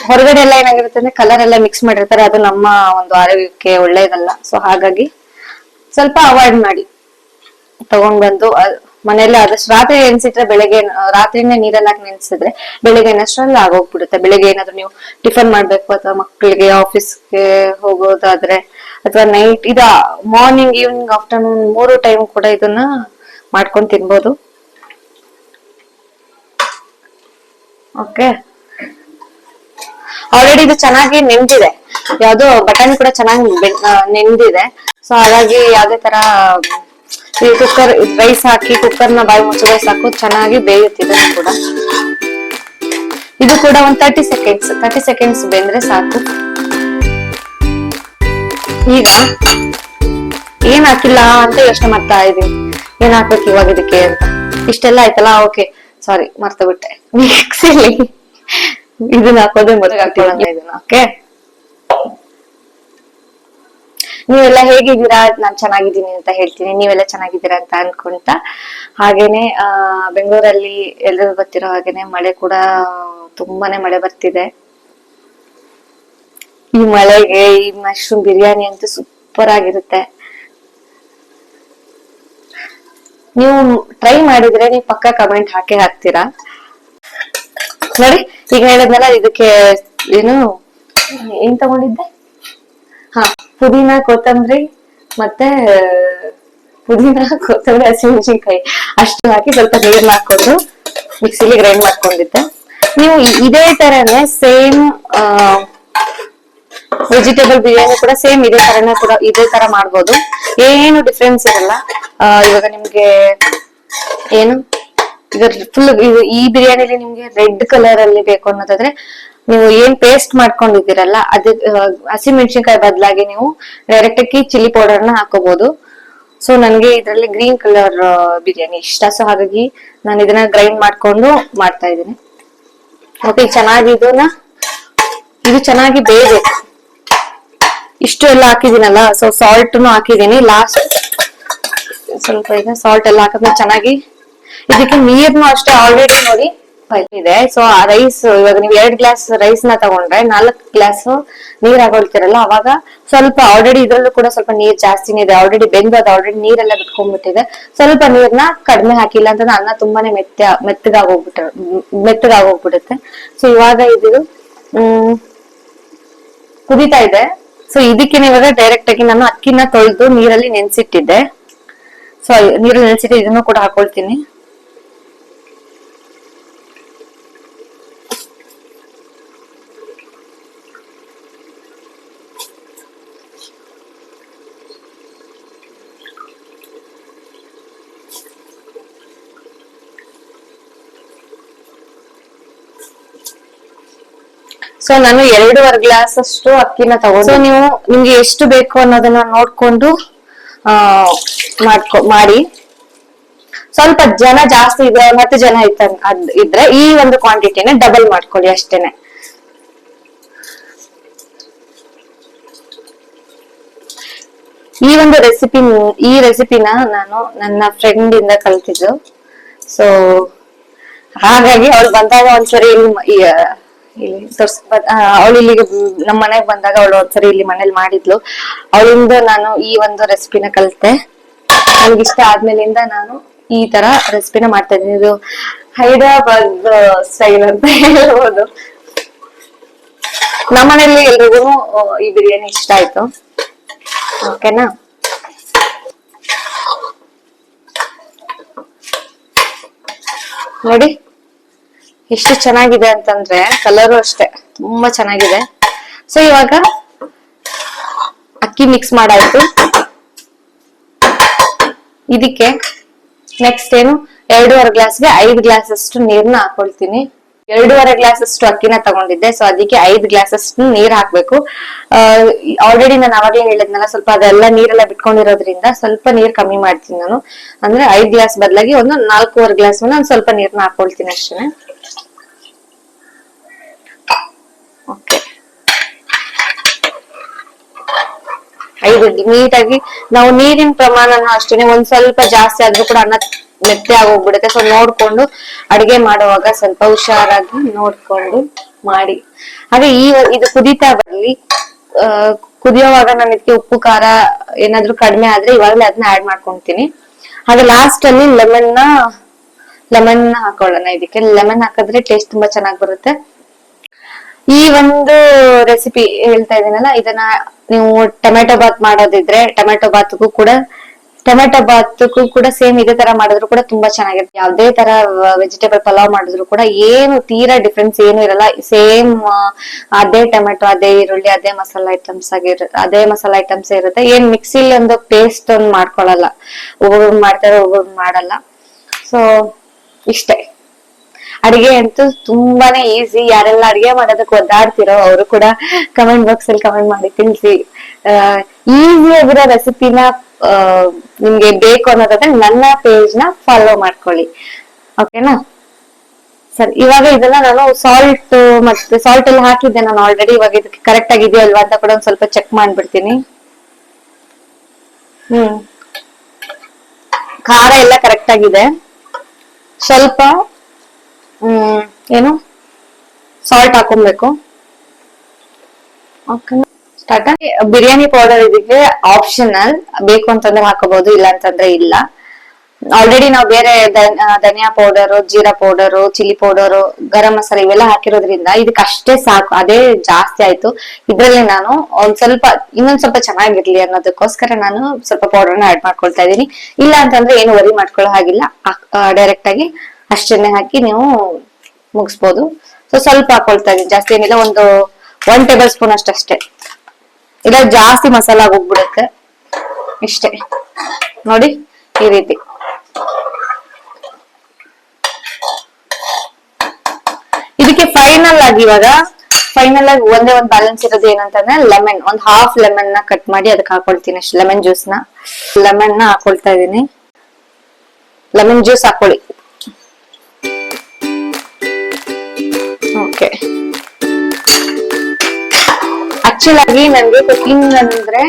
ಹೊರಗಡೆ ಎಲ್ಲ ಏನಾಗಿರುತ್ತೆ ಅಂದ್ರೆ ಕಲರ್ ಎಲ್ಲ ಮಿಕ್ಸ್ ಮಾಡಿರ್ತಾರೆ, ಅದು ನಮ್ಮ ಒಂದು ಆರೋಗ್ಯಕ್ಕೆ ಒಳ್ಳೇದಲ್ಲ. ಸೊ ಹಾಗಾಗಿ ಸ್ವಲ್ಪ ಅವಾಯ್ಡ್ ಮಾಡಿ. ತಗೊಂಡ್ ಬಂದು ಮನೆಯಲ್ಲ ಆದಷ್ಟು ರಾತ್ರಿ ನೆನ್ಸಿಟ್ರೆ ರಾತ್ರಿನೇ ನೀರಲ್ಲಿ ಹಾಕಿ ನೆನ್ಸಿದ್ರೆ ಬೆಳಿಗ್ಗೆ ಅಷ್ಟರಲ್ಲಿ ಆಗೋಗ್ಬಿಡುತ್ತೆ. ಬೆಳಿಗ್ಗೆ ಏನಾದ್ರು ನೀವು ಟಿಫನ್ ಮಾಡ್ಬೇಕು ಅಥವಾ ಮಕ್ಕಳಿಗೆ ಆಫೀಸ್ಗೆ ಹೋಗೋದಾದ್ರೆ ಅಥವಾ night morning, evening, afternoon 3 time ಕೂಡ ಇದನ್ನ ಮಾಡ್ಕೊಂಡು ತಿನ್ಬೋದು. ಓಕೆ, ಆಲ್ರೆಡಿ ಇದು ಚೆನ್ನಾಗಿ ನೆಂದಿದೆ. ಯಾವ್ದೋ ಬಟಾಣಿ ಕೂಡ ಚೆನ್ನಾಗಿ ನೆಂದಿದೆ. ಸೊ ಹಾಗಾಗಿ ಯಾವ್ದೇ ತರ ಕುಕ್ಕರ್ ರೈಸ್ ಹಾಕಿ ಕುಕ್ಕರ್ನ ಬಾಯಿ ಮುಚ್ಚಿದ್ರೆ ಸಾಕು, ಚೆನ್ನಾಗಿ ಬೇಯುತ್ತಿದೆ ಕೂಡ. ಇದು ಕೂಡ ಒಂದು 30 ಸೆಕೆಂಡ್ಸ್ ಬೆಂದ್ರೆ ಸಾಕು. ಈಗ ಏನ್ ಹಾಕಿಲ್ಲ ಅಂತ ಯೋಚನೆ ಮಾಡ್ತಾ ಇದೀನಿ, ಏನ್ ಹಾಕ್ಬೇಕು ಇವಾಗ ಇದಕ್ಕೆ ಅಂತ. ಇಷ್ಟೆಲ್ಲ ಆಯ್ತಲ್ಲ, ಓಕೆ ಸಾರಿ ಮರ್ತ ಬಿಟ್ಟೆ. ಮಿಕ್ಸಿಲಿ ಇದನ್ನ ಹಾಕೋದೇ ಮೊದಲು ಇದನ್ನ. ಓಕೆ, ನೀವೆಲ್ಲ ಹೇಗಿದ್ದೀರಾ? ನಾನ್ ಚೆನ್ನಾಗಿದ್ದೀನಿ ಅಂತ ಹೇಳ್ತೀನಿ, ನೀವೆಲ್ಲ ಚೆನ್ನಾಗಿದ್ದೀರಾ ಅಂತ ಅನ್ಕೊಂತ. ಹಾಗೇನೆ ಬೆಂಗಳೂರಲ್ಲಿ ಎಲ್ರಿಗೂ ಗೊತ್ತಿರೋ ಹಾಗೇನೆ ಮಳೆ ಕೂಡ ತುಂಬಾನೇ ಮಳೆ ಬರ್ತಿದೆ. ಈ ಮಳೆಗೆ ಈ ಮಶ್ರೂಮ್ ಬಿರಿಯಾನಿ ಅಂತೂ ಸೂಪರ್ ಆಗಿರುತ್ತೆ. ನೀವು ಟ್ರೈ ಮಾಡಿದ್ರೆ ನೀವು ಪಕ್ಕ ಕಮೆಂಟ್ ಹಾಕ್ತೀರಾ ನೋಡಿ. ಈಗ ಹೇಳಿದ್ನಲ್ಲ, ಇದಕ್ಕೆ ಏನು ಏನ್ ತಗೊಂಡಿದ್ದೆ? ಪುದೀನ, ಕೊತ್ತಂಬರಿ ಮತ್ತೆ ಹಸಿಮೆಣಸಿನ್ಕಾಯಿ ಅಷ್ಟು ಹಾಕಿ ಸ್ವಲ್ಪ ನೀರ್ನ ಹಾಕೊಂಡು ಮಿಕ್ಸಿಲಿ ಗ್ರೈಂಡ್ ಮಾಡ್ಕೊಂಡಿದ್ದೆ. ನೀವು ಇದೇ ತರನೇ ಸೇಮ್ ವೆಜಿಟೇಬಲ್ ಬಿರಿಯಾನಿ ಕೂಡ ಸೇಮ್ ಇದೇ ತರ ಮಾಡ್ಬೋದು, ಏನು ಡಿಫ್ರೆನ್ಸ್ ಇರಲ್ಲ. ಇವಾಗ ನಿಮ್ಗೆ ಏನು ಈಗ ಫುಲ್ ಈ ಬಿರಿಯಾನಿಲಿ ನಿಮ್ಗೆ ರೆಡ್ ಕಲರ್ ಅಲ್ಲಿ ಬೇಕು ಅನ್ನೋದಾದ್ರೆ ನೀವು ಏನ್ ಪೇಸ್ಟ್ ಮಾಡ್ಕೊಂಡಿದ್ದೀರಲ್ಲ ಅದೇ ಹಸಿಮೆಣಸಿನ್ಕಾಯಿ ಬದಲಾಗಿ ನೀವು ಡೈರೆಕ್ಟ್ ಆಗಿ ಚಿಲ್ಲಿ ಪೌಡರ್ ನ ಹಾಕೋಬಹುದು. ಸೊ ನನ್ಗೆ ಇದ್ರಲ್ಲಿ ಗ್ರೀನ್ ಕಲರ್ ಬಿರಿಯಾನಿ ಇಷ್ಟ, ಸೊ ಹಾಗಾಗಿ ನಾನು ಇದನ್ನ ಗ್ರೈಂಡ್ ಮಾಡ್ಕೊಂಡು ಮಾಡ್ತಾ ಇದ್ದೀನಿ. ಓಕೆ, ಚೆನ್ನಾಗಿ ಇದು ಚೆನ್ನಾಗಿ ಬೇಯಬೇಕು. ಇಷ್ಟು ಎಲ್ಲ ಹಾಕಿದೀನಲ್ಲ, ಸೊ ಸಾಲ್ಟ್ನು ಹಾಕಿದೀನಿ ಲಾಸ್ಟ್ ಸ್ವಲ್ಪ. ಈಗ ಸಾಲ್ಟ್ ಎಲ್ಲ ಹಾಕಿದ್ಮೇಲೆ ಚೆನ್ನಾಗಿ ಇದಕ್ಕೆ ನೀರ್ನು ಅಷ್ಟೇ ಆಲ್ರೆಡಿ ನೋಡಿ ಇದೆ. ಸೊ ಆ ರೈಸ್, ಇವಾಗ ನೀವು 2 ಗ್ಲಾಸ್ ರೈಸ್ ನ ತಗೊಂಡ್ರೆ 4 ಗ್ಲಾಸ್ ನೀರ್ ಹಾಕೊಳ್ತಿರಲ್ಲ, ಅವಾಗ ಸ್ವಲ್ಪ ಆಲ್ರೆಡಿ ಇದ್ರಲ್ಲೂ ಕೂಡ ಸ್ವಲ್ಪ ನೀರ್ ಜಾಸ್ತಿನೇ ಇದೆ, ಆಲ್ರೆಡಿ ಬೆಂದು ಅದು ಆಲ್ರೆಡಿ ನೀರೆಲ್ಲ ಬಿಟ್ಕೊಂಡ್ಬಿಟ್ಟಿದೆ. ಸ್ವಲ್ಪ ನೀರ್ನ ಕಡಿಮೆ ಹಾಕಿಲ್ಲ ಅಂತಂದ್ರೆ ಅನ್ನ ತುಂಬಾನೇ ಮೆತ್ತಗಾಗೋಗ್ಬಿಡುತ್ತೆ. ಸೊ ಇವಾಗ ಇದು ಕುದೀತಾ ಇದೆ. ಸೊ ಇದಕ್ಕೆ ಇವಾಗ ಡೈರೆಕ್ಟ್ ಆಗಿ ನಾನು ಅಕ್ಕಿನ ತೊಳೆದು ನೀರಲ್ಲಿ ನೆನ್ಸಿಟ್ಟಿದ್ದೆ. ಸೊ ನೀರಲ್ಲಿ ನೆನ್ಸಿಟ್ಟು ಇದನ್ನು ಕೂಡ ಹಾಕೊಳ್ತೀನಿ. ಸೊ ನಾನು 2.5 ಗ್ಲಾಸ್ ಅಷ್ಟು ಅಕ್ಕಿನ ತಗೊಂಡು, ಸೊ ನೀವು ನಿಮ್ಗೆ ಎಷ್ಟು ಬೇಕು ಅನ್ನೋದನ್ನ ನೋಡ್ಕೊಂಡು ಮಾಡಿ. ಸ್ವಲ್ಪ ಜನ ಜಾಸ್ತಿ ಇದೆ, 10 ಜನ ಇದ್ರೆ ಈ ಒಂದು ಕ್ವಾಂಟಿಟಿನ ಡಬಲ್ ಮಾಡ್ಕೊಳ್ಳಿ ಅಷ್ಟೇನೆ. ಈ ರೆಸಿಪಿನ ನಾನು ನನ್ನ ಫ್ರೆಂಡ್ ಇಂದ ಕಲ್ತಿದ್ದು. ಸೊ ಹಾಗಾಗಿ ಅವಳು ಬಂದಾಗ ಒಂದ್ಸರಿ ಅವಳು ಇಲ್ಲಿಗೆ ನಮ್ಮ ಮನೆಗ್ ಬಂದಾಗ ಅವಳು ಒಂದ್ಸರಿ ಇಲ್ಲಿ ಮನೇಲಿ ಮಾಡಿದ್ಲು. ಅವಳಿಂದ ನಾನು ಈ ಒಂದು ರೆಸಿಪಿನ ಕಲಿತೆ. ನನಗಿಷ್ಟ ಆದ್ಮೇಲಿಂದ ನಾನು ಈ ತರ ರೆಸಿಪಿನ ಮಾಡ್ತಾ ಇದ್ದೀನಿ. ಇದು ಹೈದರಾಬಾದ್ ಸ್ಟೈಲ್ ಅಂತ ಹೇಳ್ಬೋದು. ನಮ್ಮನೇಲಿ ಎಲ್ರಿಗೂ ಈ ಬಿರಿಯಾನಿ ಇಷ್ಟ ಆಯ್ತು. ಓಕೆನಾ? ನೋಡಿ ಎಷ್ಟು ಚೆನ್ನಾಗಿದೆ ಅಂತಂದ್ರೆ, ಕಲರು ಅಷ್ಟೇ ತುಂಬಾ ಚೆನ್ನಾಗಿದೆ. ಸೊ ಇವಾಗ ಅಕ್ಕಿ ಮಿಕ್ಸ್ ಮಾಡಾಯ್ತು. ಇದಕ್ಕೆ ನೆಕ್ಸ್ಟ್ ಏನು 2.5 ಗ್ಲಾಸ್ಗೆ 5 ಗ್ಲಾಸ್ ಅಷ್ಟು ನೀರ್ನ ಹಾಕೊಳ್ತೀನಿ. 2.5 ಗ್ಲಾಸ್ ಅಷ್ಟು ಅಕ್ಕಿನ ತಗೊಂಡಿದ್ದೆ, ಸೊ ಅದಕ್ಕೆ 5 ಗ್ಲಾಸ್ ಅಷ್ಟು ನೀರ್ ಹಾಕ್ಬೇಕು. ಆಲ್ರೆಡಿ ನಾನು ಅವಾಗ್ಲೇ ಹೇಳಿದ್ನಲ್ಲ, ಸ್ವಲ್ಪ ಅದೆಲ್ಲ ನೀರೆಲ್ಲ ಬಿಟ್ಕೊಂಡಿರೋದ್ರಿಂದ ಸ್ವಲ್ಪ ನೀರ್ ಕಮ್ಮಿ ಮಾಡ್ತೀನಿ ನಾನು. ಅಂದ್ರೆ 5 ಗ್ಲಾಸ್ ಬದಲಾಗಿ ಒಂದು 4.5 ಗ್ಲಾಸ್ ನಾನು ಸ್ವಲ್ಪ ನೀರ್ನ ಹಾಕೊಳ್ತೀನಿ ಅಷ್ಟೇ. ಓಕೆ, ನೀಟಾಗಿ ನಾವು ನೀರಿನ ಪ್ರಮಾಣನ ಅಷ್ಟೇನೆ, ಒಂದ್ ಸ್ವಲ್ಪ ಜಾಸ್ತಿ ಆದ್ರೂ ಕೂಡ ಅನ್ನ ಮೆತ್ತೆ ಆಗೋಗ್ಬಿಡುತ್ತೆ. ಸೊ ನೋಡ್ಕೊಂಡು ಅಡಿಗೆ ಮಾಡುವಾಗ ಸ್ವಲ್ಪ ಹುಷಾರಾಗಿ ನೋಡ್ಕೊಂಡು ಮಾಡಿ. ಹಾಗೆ ಇದು ಕುದೀತಾ ಬರ್ಲಿ. ಕುದಿಯೋವಾಗ ನಾನು ಇದಕ್ಕೆ ಉಪ್ಪು ಖಾರ ಏನಾದ್ರೂ ಕಡಿಮೆ ಆದ್ರೆ ಇವಾಗಲೇ ಅದನ್ನ ಆಡ್ ಮಾಡ್ಕೊಂತೀನಿ. ಹಾಗೆ ಲಾಸ್ಟ್ ಅಲ್ಲಿ ಲೆಮನ್ ಹಾಕೊಳ್ಳೋಣ. ಇದಕ್ಕೆ ಲೆಮನ್ ಹಾಕಿದ್ರೆ ಟೇಸ್ಟ್ ತುಂಬಾ ಚೆನ್ನಾಗಿ ಬರುತ್ತೆ. ಈ ಒಂದು ರೆಸಿಪಿ ಹೇಳ್ತಾ ಇದೀನಲ್ಲ, ಇದನ್ನ ನೀವು ಟೊಮೆಟೊ ಬಾತ್ ಮಾಡೋದಿದ್ರೆ ಟೊಮೆಟೊ ಬಾತ್ಗೂ ಕೂಡ ಸೇಮ್ ಇದೇ ತರ ಮಾಡಿದ್ರು ಕೂಡ ತುಂಬಾ ಚೆನ್ನಾಗಿರುತ್ತೆ. ಯಾವ್ದೇ ತರ ವೆಜಿಟೇಬಲ್ ಪಲಾವ್ ಮಾಡಿದ್ರು ಕೂಡ ಏನು ತೀರಾ ಡಿಫ್ರೆನ್ಸ್ ಏನು ಇರಲ್ಲ. ಸೇಮ್ ಅದೇ ಟೊಮೆಟೊ, ಅದೇ ಈರುಳ್ಳಿ, ಅದೇ ಮಸಾಲಾ ಐಟಮ್ಸ್ ಇರುತ್ತೆ. ಏನ್ ಮಿಕ್ಸಿಲಿ ಒಂದು ಪೇಸ್ಟ್ ಒಂದು ಮಾಡ್ಕೊಳಲ್ಲ. ಒಬ್ಬೊಬ್ರು ಮಾಡ್ತಾರೆ, ಒಬ್ಬೊಬ್ರು ಮಾಡಲ್ಲ. ಸೊ ಇಷ್ಟೇ. ಅಡಿಗೆ ಅಂತೂ ತುಂಬಾನೇ ಈಸಿ. ಯಾರೆಲ್ಲ ಅಡಿಗೆ ಮಾಡೋದಕ್ಕೆ ಒದ್ದಾಡ್ತಿರೋ ಅವರು ಕೂಡ ಕಮೆಂಟ್ ಬಾಕ್ಸ್ ಅಲ್ಲಿ ಕಮೆಂಟ್ ಮಾಡಿ ತಿಳಿಸಿ. ಈಸಿ ಆಗಿರೋ ರೆಸಿಪಿನ ನಿಮ್ಗೆ ಬೇಕು ಅನ್ನೋದಾದ್ರೆ ನನ್ನ ಪೇಜ್ ನ ಫಾಲೋ ಮಾಡ್ಕೊಳ್ಳಿ, ಓಕೆನಾ. ಸರಿ, ಇವಾಗ ಇದನ್ನ ನಾನು ಸಾಲ್ಟ್ ಮತ್ತೆ ಸಾಲ್ಟ್ ಎಲ್ಲ ಹಾಕಿದ್ದೆ ನಾನು ಆಲ್ರೆಡಿ. ಇವಾಗ ಇದಕ್ಕೆ ಕರೆಕ್ಟ್ ಆಗಿದೆಯೋ ಅಲ್ವಾ ಅಂತ ಕೂಡ ಒಂದ್ ಸ್ವಲ್ಪ ಚೆಕ್ ಮಾಡ್ಬಿಡ್ತೀನಿ. ಖಾರ ಎಲ್ಲ ಕರೆಕ್ಟ್ ಆಗಿದೆ. ಸ್ವಲ್ಪ ಏನು ಸಾಲ್ಟ್ ಹಾಕೊಬೇಕು. ಸ್ಟಾರ್ಟ್. ಬಿರಿಯಾನಿ ಪೌಡರ್ ಇದಕ್ಕೆ ಆಪ್ಷನಲ್, ಬೇಕು ಅಂತಂದ್ರೆ ಹಾಕೋಬಹುದು, ಇಲ್ಲ ಅಂತಂದ್ರೆ ಇಲ್ಲ. ಆಲ್ರೆಡಿ ನಾವು ಬೇರೆ ಧನಿಯಾ ಪೌಡರು, ಜೀರಾ powder, chilli powder, garam masala ಇವೆಲ್ಲ ಹಾಕಿರೋದ್ರಿಂದ ಇದಕ್ಕೆ ಅಷ್ಟೇ ಸಾಕು, ಅದೇ ಜಾಸ್ತಿ ಆಯ್ತು. ಇದ್ರಲ್ಲಿ ನಾನು ಇನ್ನೊಂದ್ ಸ್ವಲ್ಪ ಚೆನ್ನಾಗಿರ್ಲಿ ಅನ್ನೋದಕ್ಕೋಸ್ಕರ ನಾನು ಸ್ವಲ್ಪ ಪೌಡರ್ನ ಆಡ್ ಮಾಡ್ಕೊಳ್ತಾ ಇದೀನಿ. ಇಲ್ಲ ಅಂತಂದ್ರೆ ಏನು ವರಿ ಮಾಡ್ಕೊಳ್ಳೋ ಹಾಗಿಲ್ಲ, ಡೈರೆಕ್ಟ್ ಆಗಿ ಅಷ್ಟನ್ನೇ ಹಾಕಿ ನೀವು ಮುಗಿಸ್ಬೋದು. ಸೊ ಸ್ವಲ್ಪ ಹಾಕೊಳ್ತಾ ಇದೀನಿ, ಜಾಸ್ತಿ ಏನಿಲ್ಲ, ಒಂದು 1 ಟೇಬಲ್ ಸ್ಪೂನ್ ಅಷ್ಟೇ. ಇಲ್ಲ ಜಾಸ್ತಿ ಮಸಾಲ ಹೋಗ್ಬಿಡುತ್ತೆ, ಇಷ್ಟೇ ನೋಡಿ ಈ ರೀತಿ. ಇದಕ್ಕೆ ಫೈನಲ್ ಆಗಿ ಒಂದೇ ಒಂದು ಬ್ಯಾಲೆನ್ಸ್ ಇರೋದು ಏನಂತಂದ್ರೆ ಲೆಮನ್, ಒಂದು ಹಾಫ್ ಲೆಮನ್ ನ ಕಟ್ ಮಾಡಿ ಅದಕ್ಕೆ ಹಾಕೊಳ್ತೀನಿ ಅಷ್ಟೇ. ಲೆಮನ್ ನ ಹಾಕೊಳ್ತಾ ಇದೀನಿ. ಲೆಮನ್ ಜ್ಯೂಸ್ ಹಾಕೊಳ್ಳಿ. ಓಕೆ. ಆಕ್ಚುಲ್ ಆಗಿ ನನ್ಗೆ ಕುಕಿಂಗ್ ಅಂದ್ರೆ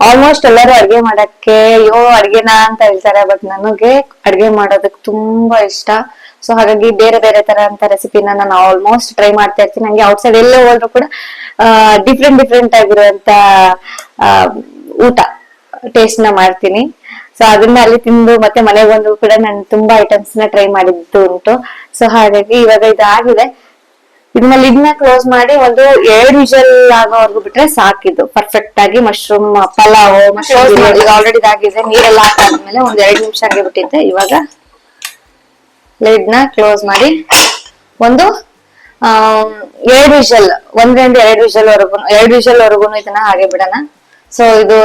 ಆಲ್ಮೋಸ್ಟ್ ಎಲ್ಲರೂ ಅಡ್ಗೆ ಮಾಡಕ್ಕೆ ಅಡ್ಗೆನಾ ಅಂತ ಹೇಳ್ತಾರೆ, ಬಟ್ ನನಗೆ ಅಡ್ಗೆ ಮಾಡೋದಕ್ಕೆ ತುಂಬಾ ಇಷ್ಟ. ಸೊ ಹಾಗಾಗಿ ಬೇರೆ ಬೇರೆ ತರ ಅಂತ ರೆಸಿಪಿನ ನಾನು ಆಲ್ಮೋಸ್ಟ್ ಟ್ರೈ ಮಾಡ್ತಾ ಇರ್ತೀನಿ. ನಂಗೆ ಔಟ್ಸೈಡ್ ಎಲ್ಲೇ ಹೋದ್ರು ಕೂಡ ಡಿಫ್ರೆಂಟ್ ಆಗಿರುವಂತ ಊಟ ಟೇಸ್ಟ್ ನ ಮಾಡ್ತೀನಿ. ಸೊ ಅದನ್ನ ಅಲ್ಲಿ ತಿಂದು ಮತ್ತೆ ಮನೆಗೆ ಬಂದು ಕೂಡ ನಾನು ತುಂಬಾ ಐಟಮ್ಸ್ ನ ಟ್ರೈ ಮಾಡಿದ್ದು ಉಂಟು. ಸೊ ಹಾಗಾಗಿ ಇವಾಗ ಇದಾಗಿದೆ. ಇದನ್ನ ಲಿಡ್ ನ ಕ್ಲೋಸ್ ಮಾಡಿ ಒಂದು 2 ವಿಷಲ್ ಆಗೋವರೆಗೂ ಬಿಟ್ರೆ ಸಾಕಿದ್ದು ಪರ್ಫೆಕ್ಟ್ ಆಗಿ ಮಶ್ರೂಮ್ ಪಲಾವ್. ಈಗ ಆಲ್ರೆಡಿ ಇದಾಗಿದೆ. ನೀರೆಲ್ಲ ಹಾಕಾದ್ಮೇಲೆ ಒಂದ್ 2 ನಿಮಿಷ ಹಂಗೆ ಬಿಟ್ಟಿದ್ದೆ. ಇವಾಗ ಲಿಡ್ ನ ಕ್ಲೋಸ್ ಮಾಡಿ ಒಂದು 2 ವಿಷಲ್, 1-2 ವಿಷಲ್ ವರೆಗೂ ಇದನ್ನ ಹಾಗೆ ಬಿಡೋಣ. ಸೊ ಇದು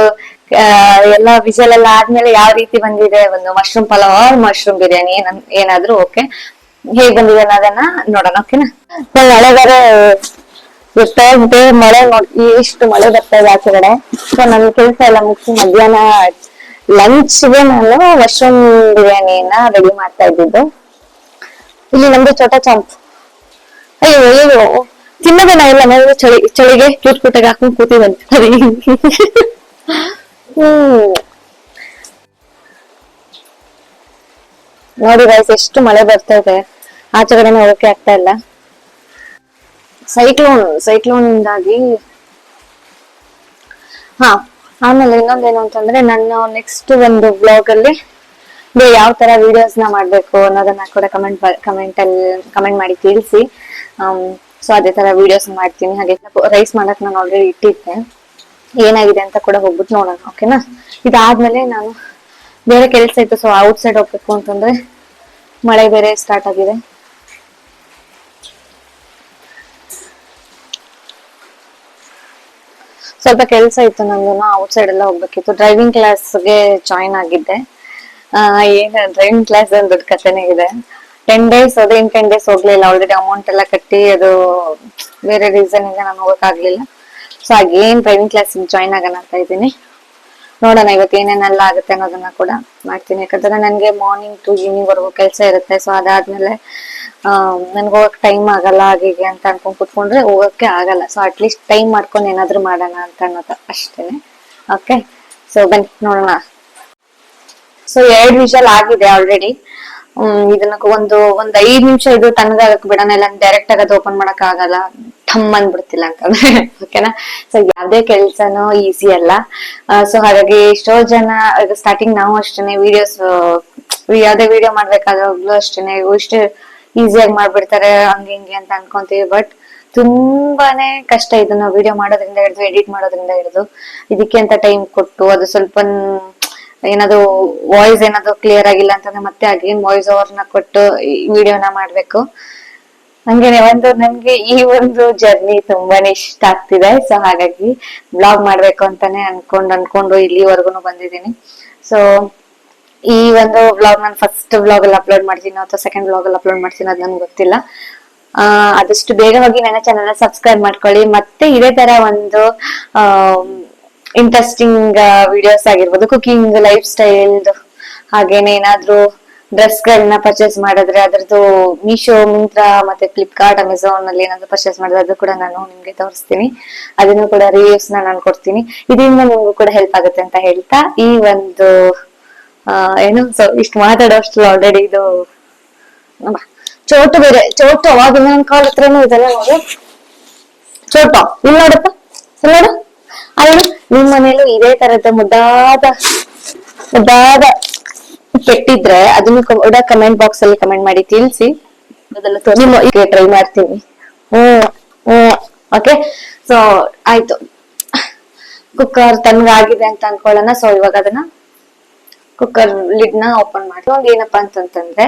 ಎಲ್ಲ ವಿಷಲ್ ಎಲ್ಲ ಆದ್ಮೇಲೆ ಯಾವ ರೀತಿ ಬಂದಿದೆ, ಒಂದು ಮಶ್ರೂಮ್ ಪಲಾವ್ ಮಶ್ರೂಮ್ ಬಿರಿಯಾನಿ ಏನಾದ್ರೂ ಓಕೆ, ಹೇಗ್ ಬಂದಿದೆ ಅನ್ನೋದನ್ನ ನೋಡೋಣ, ಓಕೆನಾ. ಮಳೆ ಬೇರೆ ಇರ್ತದೆ, ಮಳೆ ನೋಡಿ ಎಷ್ಟು ಮಳೆ ಬರ್ತಾ ಇದೆ ಆಚೆ ಕಡೆ. ಸೊ ನನ್ ಕೆಲ್ಸ ಎಲ್ಲ ಮುಗಿಸಿ ಮಧ್ಯಾಹ್ನ ಲಂಚ್ಗೆ ನಾನು ಮಶ್ರೂಮ್ ಬಿರಿಯಾನಿನ ರೆಡಿ ಮಾಡ್ತಾ ಇದ್ದಿದ್ದು. ಇಲ್ಲಿ ನಮ್ದು ಚೋಟಾ ಚಾಂಪ್. ಅಯ್ಯೋ ತಿನ್ನೋದೇನ ಇಲ್ಲ, ನಾವು ಚಳಿಗೆ ಕ್ಯೂಟ್ ಹಾಕೊಂಡು ಕೂತಿವಂತ. ನೋಡಿ ಗೈಸ್, ಎಷ್ಟು ಮಳೆ ಬರ್ತಾ ಇದೆ, ಆಚೆ ಕಡೆನೇ ಹೋಗಕ್ಕೆ ಆಗ್ತಾ ಇಲ್ಲ. ಸೈಕ್ಲೋನ್ ಇಂದಾಗಿ. ಆಮೇಲೆ ಇನ್ನೊಂದೇನು ಅಂತಂದ್ರೆ, ನನ್ನ ನೆಕ್ಸ್ಟ್ ಒಂದು ಬ್ಲಾಗ್ ಅಲ್ಲಿ ಯಾವ ತರ ವಿಡಿಯೋಸ್ ನ ಮಾಡ್ಬೇಕು ಅನ್ನೋದನ್ನ ಕೂಡ ಕಮೆಂಟ್ ಮಾಡಿ ತಿಳಿಸಿ. ಸೊ ಅದೇ ತರ ವಿಡಿಯೋಸ್ ಮಾಡ್ತೀನಿ. ಹಾಗೆ ರೈಸ್ ಮಾಡಕ್ ನಾನು ಆಲ್ರೆಡಿ ಇಟ್ಟಿದ್ದೆ, ಏನಾಗಿದೆ ಅಂತ ಕೂಡ ಹೋಗ್ಬಿಟ್ಟು ನೋಡೋಣ, ಓಕೆನಾ. ಇದಾದ್ಮೇಲೆ ನಾನು ಬೇರೆ ಕೆಲ್ಸ ಇತ್ತು, ಸೊ ಔಟ್ ಸೈಡ್ ಹೋಗ್ಬೇಕು ಅಂತಂದ್ರೆ ಮಳೆ ಬೇರೆ ಸ್ಟಾರ್ಟ್ ಆಗಿದೆ. ಸ್ವಲ್ಪ ಕೆಲ್ಸ ಇತ್ತು ನಂದು, ಔಟ್ ಸೈಡ್ ಎಲ್ಲ ಹೋಗ್ಬೇಕಿತ್ತು. ಡ್ರೈವಿಂಗ್ ಕ್ಲಾಸ್ಗೆ ಜಾಯಿನ್ ಆಗಿದ್ದೆ. ಡ್ರೈವಿಂಗ್ ಕ್ಲಾಸ್ ಒಂದು ದೊಡ್ಡ ಕಥೆನೇ ಇದೆ. 10 days ಹೋದೆ, 10 days ಹೋಗ್ಲಿಲ್ಲ. ಆಲ್ರೆಡಿ ಅಮೌಂಟ್ ಎಲ್ಲ ಕಟ್ಟಿ ಅದು ಬೇರೆ ರೀಸನ್ ಇಂದ ನಾನು ಹೋಗಕ್ ಆಗ್ಲಿಲ್ಲ. So again driving class join ಆಗೋಣ ಅಂತ ಇದ್ದೀನಿ. ನೋಡೋಣ ಇವತ್ತು ಏನೇನೆಲ್ಲ ಆಗುತ್ತೆ ಅನ್ನೋದನ್ನ ಕೂಡ ಮಾಡ್ತೀನಿ. ಯಾಕಂದ್ರೆ ನನ್ಗೆ ಮಾರ್ನಿಂಗ್ ಟು ಈವ್ನಿಂಗ್ ವರೆಗೂ ಕೆಲಸ ಇರುತ್ತೆ. ಸೊ ಅದಾದ್ಮೇಲೆ ನನ್ಗೆ ಹೋಗಕ್ ಟೈಮ್ ಆಗಲ್ಲ, ಹಾಗೆ ಅಂತ ಅನ್ಕೊಂಡ್ ಕುತ್ಕೊಂಡ್ರೆ ಹೋಗಕ್ಕೆ ಆಗಲ್ಲ. ಸೊ ಅಟ್ಲೀಸ್ಟ್ ಟೈಮ್ ಮಾಡ್ಕೊಂಡು ಏನಾದ್ರು ಮಾಡೋಣ ಅಂತ ಅನ್ನೋದು ಅಷ್ಟೇನೆ. ಓಕೆ, ಸೊ ಬನ್ನಿ ನೋಡೋಣ. ಸೊ 2 ವಿಷಲ್ ಆಗಿದೆ ಆಲ್ರೆಡಿ. ಇದನ್ನ ಒಂದ್ 5 ನಿಮಿಷ ಇದು ತಣ್ಣಗಾಗಕ್ ಬಿಡೋಣ, ಇಲ್ಲ ಡೈರೆಕ್ಟ್ ಆಗಿ ಅದು ಓಪನ್ ಮಾಡಕ್ ಆಗಲ್ಲ, ಠಮ್ ಅಂದ್ಬಿಡ್ತಿಲ್ಲ ಅಂತಂದ್ರೆ, ಓಕೆನಾ. ಸೊ ಯಾವ್ದೇ ಕೆಲ್ಸನೂ ಈಸಿ ಅಲ್ಲ. ಸೊ ಹಾಗಾಗಿ ಎಷ್ಟೋ ಜನ ಸ್ಟಾರ್ಟಿಂಗ್ ನಾವು ಅಷ್ಟೇನೆ ಯಾವ್ದೇ ವಿಡಿಯೋ ಮಾಡ್ಬೇಕಾದಾಗ್ಲೂ ಅಷ್ಟೇನೆ ಇಷ್ಟು ಈಸಿಯಾಗಿ ಮಾಡ್ಬಿಡ್ತಾರೆ, ಹಂಗೆ ಹಿಂಗೆ ಅಂತ ಅನ್ಕೊಂತೀವಿ. ಬಟ್ ತುಂಬಾನೇ ಕಷ್ಟ ಇದನ್ನ ವಿಡಿಯೋ ಮಾಡೋದ್ರಿಂದ ಹಿಡಿದು ಎಡಿಟ್ ಮಾಡೋದ್ರಿಂದ ಹಿಡಿದು ಇದಕ್ಕೆ ಅಂತ ಟೈಮ್ ಕೊಟ್ಟು, ಅದು ಸ್ವಲ್ಪ ಏನಾದ್ರು ವಾಯ್ಸ್ ಏನಾದ್ರು ಕ್ಲಿಯರ್ ಆಗಿಲ್ಲ ಅಂತಂದ್ರೆ ಮತ್ತೆ ಅಗೇನ್ ವಾಯ್ಸ್ ಓವರ್ನ ಕೊಟ್ಟು ವಿಡಿಯೋನ ಮಾಡ್ಬೇಕು. ಹಂಗೇನೆ ನನ್ಗೆ ಈ ಒಂದು ಜರ್ನಿ ತುಂಬಾನೇ ಇಷ್ಟ ಆಗ್ತಿದೆ. ಸೊ ಹಾಗಾಗಿ ಬ್ಲಾಗ್ ಮಾಡ್ಬೇಕು ಅಂತಾನೆ ಅನ್ಕೊಂಡು ಇಲ್ಲಿವರೆಗೂ ಬಂದಿದ್ದೀನಿ. ಸೊ ಈ ಒಂದು ಬ್ಲಾಗ್ ನಾನು ಫಸ್ಟ್ ಬ್ಲಾಗ್ ಅಲ್ಲಿ ಅಪ್ಲೋಡ್ ಮಾಡ್ತೀನಿ ಅಥವಾ ಸೆಕೆಂಡ್ ಬ್ಲಾಗ್ ಅಲ್ಲಿ ಅಪ್ಲೋಡ್ ಮಾಡ್ತೀನಿ, ಅದ್ ನನ್ಗೆ ಗೊತ್ತಿಲ್ಲ. ಆದಷ್ಟು ಬೇಗ ಹೋಗಿ ನನ್ನ ಚಾನೆಲ್ ಸಬ್ಸ್ಕ್ರೈಬ್ ಮಾಡ್ಕೊಳ್ಳಿ. ಮತ್ತೆ ಇದೇ ತರ ಒಂದು ಇಂಟ್ರೆಸ್ಟಿಂಗ್ ವಿಡಿಯೋಸ್ ಆಗಿರ್ಬೋದು, ಕುಕಿಂಗ್, ಲೈಫ್ ಸ್ಟೈಲ್, ಹಾಗೇನೆ ಏನಾದ್ರೂ ಡ್ರೆಸ್ ಗಳನ್ನ ಪರ್ಚೇಸ್ ಮಾಡಿದ್ರೆ ಅದ್ರದ್ದು ಮೀಶೋ, ಮಿಂತ್ರಾ ಮತ್ತೆ ಫ್ಲಿಪ್ಕಾರ್ಟ್, ಅಮೆಝಾನ್ ಅಲ್ಲಿ ಏನಾದ್ರು ಪರ್ಚೇಸ್ ಮಾಡಿದ್ರೆ ಅದು ಕೂಡ ನಾನು ನಿಮ್ಗೆ ತೋರಿಸ್ತೀನಿ. ಅದನ್ನು ಕೂಡ ರಿವ್ಯೂಸ್ ನಾನು ಕೊಡ್ತೀನಿ. ಇದರಿಂದ ನಿಮ್ಗೂ ಕೂಡ ಹೆಲ್ಪ್ ಆಗುತ್ತೆ ಅಂತ ಹೇಳ್ತಾ ಈ ಒಂದು ಏನು ಇಷ್ಟು ಮಾತಾಡೋಷ್ಟು ಆಲ್ರೆಡಿ ಇದು ಚೋಟು ಬೇರೆ ಚೋಟು ಅವಾಗ ನನ್ ಕಾಲ್ ಹತ್ರನೂ ಇದೆಲ್ಲ ನೋಡಿ. ಚೋಟು ಇಲ್ಲಿ ನೋಡಪ್ಪ, ಇಲ್ಲಿ ನೋಡು. ಅಲ್ಲಿ ನಿಮ್ ಮನೇಲೂ ಇದೇ ತರದ ಮುದ್ದಾದ ಪೆಟ್ಟಿದ್ರೆ ಅದನ್ನು ಕೂಡ ಕಮೆಂಟ್ ಬಾಕ್ಸ್ ಅಲ್ಲಿ ಕಮೆಂಟ್ ಮಾಡಿ ತಿಳಿಸಿ. ನಿಮ್ಮ ಟ್ರೈ ಮಾಡ್ತೀನಿ. ಓಕೆ, ಸೊ ಆಯ್ತು. ಕುಕ್ಕರ್ ತಣ್ಣಗಾಗಿದೆ ಅಂತ ಅನ್ಕೊಳ್ಳೋಣ. ಸೊ ಇವಾಗ ಅದನ್ನ ಕುಕ್ಕರ್ ಲಿಡ್ ನ ಓಪನ್ ಮಾಡಿ ಇವಾಗ ಏನಪ್ಪಾ ಅಂತಂತಂದ್ರೆ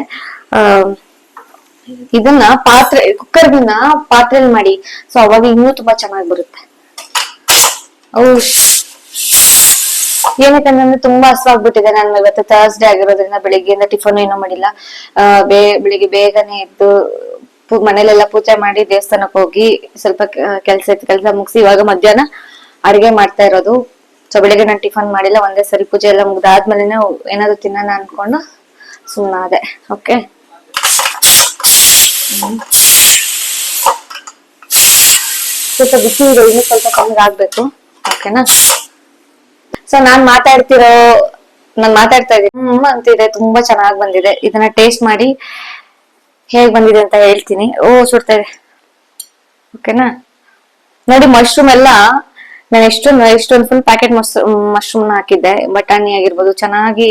ಇದನ್ನ ಕುಕ್ಕರ್ನ ಪಾತ್ರೆಯಲ್ಲಿ ಮಾಡಿ. ಸೊ ಅವಾಗ ಇನ್ನೂ ತುಂಬಾ ಚೆನ್ನಾಗಿ ಬರುತ್ತೆ. ಏನಕ್ಕಂದ್ರೆ ತುಂಬಾ ಹಸುವಾಗ್ಬಿಟ್ಟಿದೆ. ನಾನು ಇವತ್ತು ಥರ್ಸ್ಡೇ ಆಗಿರೋದ್ರಿಂದ ಬೆಳಿಗ್ಗೆಯಿಂದ ಟಿಫನ್ ಏನೂ ಮಾಡಿಲ್ಲ. ಬೆಳಿಗ್ಗೆ ಬೇಗನೆ ಎದ್ದು ಮನೇಲೆಲ್ಲ ಪೂಜೆ ಮಾಡಿ ದೇವಸ್ಥಾನಕ್ಕೆ ಹೋಗಿ ಸ್ವಲ್ಪ ಕೆಲಸ ಮುಗಿಸಿ ಇವಾಗ ಮಧ್ಯಾಹ್ನ ಅಡಿಗೆ ಮಾಡ್ತಾ ಇರೋದು. ಸೊ ಬೆಳಿಗ್ಗೆ ನಾನು ಟಿಫನ್ ಮಾಡಿಲ್ಲ, ಒಂದೇ ಸರಿ ಪೂಜೆ ಎಲ್ಲ ಮುಗ್ದಾದ್ಮೇಲೆ ಏನಾದ್ರು ತಿನ್ನೋಣ ಅನ್ಕೊಂಡು ಸುಮ್ಮನಾದೆ. ಓಕೆ, ಸ್ವಲ್ಪ ಬಿಸಿ ಇದೆ, ಇನ್ನು ಸ್ವಲ್ಪ ಕಮ್ಮಿ ಆಗ್ಬೇಕು. ಓಕೆನಾ? ಸೊ ನಾನ್ ಮಾತಾಡ್ತಾ ಇದ್ದೀನಿ ಅಂತಿದೆ. ತುಂಬಾ ಚೆನ್ನಾಗಿ ಬಂದಿದೆ. ಇದನ್ನ ಟೇಸ್ಟ್ ಮಾಡಿ ಹೇಗ್ ಬಂದಿದೆ ಅಂತ ಹೇಳ್ತೀನಿ. ಸುಡ್ತಾ ಇದೆ. ಓಕೆನಾ? ನೋಡಿ, ಮಶ್ರೂಮ್ ಎಲ್ಲ ನಾನು ಎಷ್ಟೊಂದು ಫುಲ್ ಪ್ಯಾಕೆಟ್ ಮಶ್ರೂಮ್ ಹಾಕಿದ್ದೆ. ಬಟಾಣಿ ಆಗಿರ್ಬೋದು, ಚೆನ್ನಾಗಿ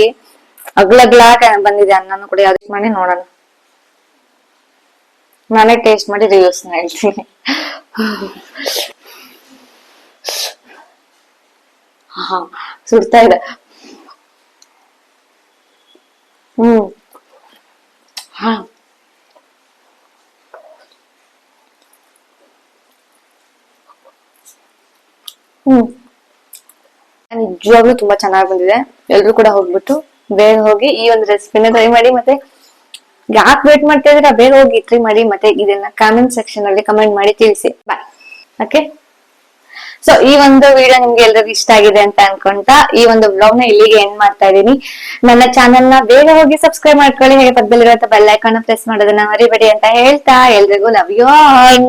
ಅಗ್ಲಗ್ಲಾಗ ಬಂದಿದೆ. ಅನ್ನನೂ ಕೂಡ ಯಾವ್ದು ಮಾಡಿ ನೋಡೋಣ. ನಾನೇ ಟೇಸ್ಟ್ ಮಾಡಿ ರಿವ್ಯೂಸ್ ಹೇಳ್ತೀನಿ. ಸುಡ್ತಾ ಇದೆ. ನಿಜವಾಗ್ಲೂ ತುಂಬಾ ಚೆನ್ನಾಗಿ ಬಂದಿದೆ. ಎಲ್ರು ಕೂಡ ಹೋಗ್ಬಿಟ್ಟು ಬೇಗ ಹೋಗಿ ಈ ಒಂದು ರೆಸಿಪಿನ ಟ್ರೈ ಮಾಡಿ. ಮತ್ತೆ ಯಾಕೆ ವೇಟ್ ಮಾಡ್ತಾ ಇದ್ದೀರಾ, ಬೇಗ ಹೋಗಿ ಟ್ರೈ ಮಾಡಿ. ಮತ್ತೆ ಇದನ್ನ ಕಾಮೆಂಟ್ ಸೆಕ್ಷನ್ ಅಲ್ಲಿ ಕಮೆಂಟ್ ಮಾಡಿ ತಿಳಿಸಿ. ಬಾಯ್. ಓಕೆ, ಸೊ ಈ ಒಂದು ವಿಡಿಯೋ ನಿಮ್ಗೆ ಎಲ್ರಿಗೂ ಇಷ್ಟ ಆಗಿದೆ ಅಂತ ಅನ್ಕೊಂತ ಈ ಒಂದು ವ್ಲಾಗ್ ನ ಇಲ್ಲಿಗೆ ಎಂಡ್ ಮಾಡ್ತಾ ಇದೀನಿ. ನನ್ನ ಚಾನೆಲ್ ನ ಬೇಗ ಹೋಗಿ ಸಬ್ಸ್ಕ್ರೈಬ್ ಮಾಡ್ಕೊಳ್ಳಿ. ಹಾಗೆ ಪಕ್ಕದಲ್ಲಿರುವಂತ ಬೆಲ್ ಐಕಾನ್ ಪ್ರೆಸ್ ಮಾಡೋದನ್ನ ಮರಿಬೇಡಿ ಅಂತ ಹೇಳ್ತಾ ಎಲ್ರಿಗೂ ಲವ್ ಯು ಆಲ್.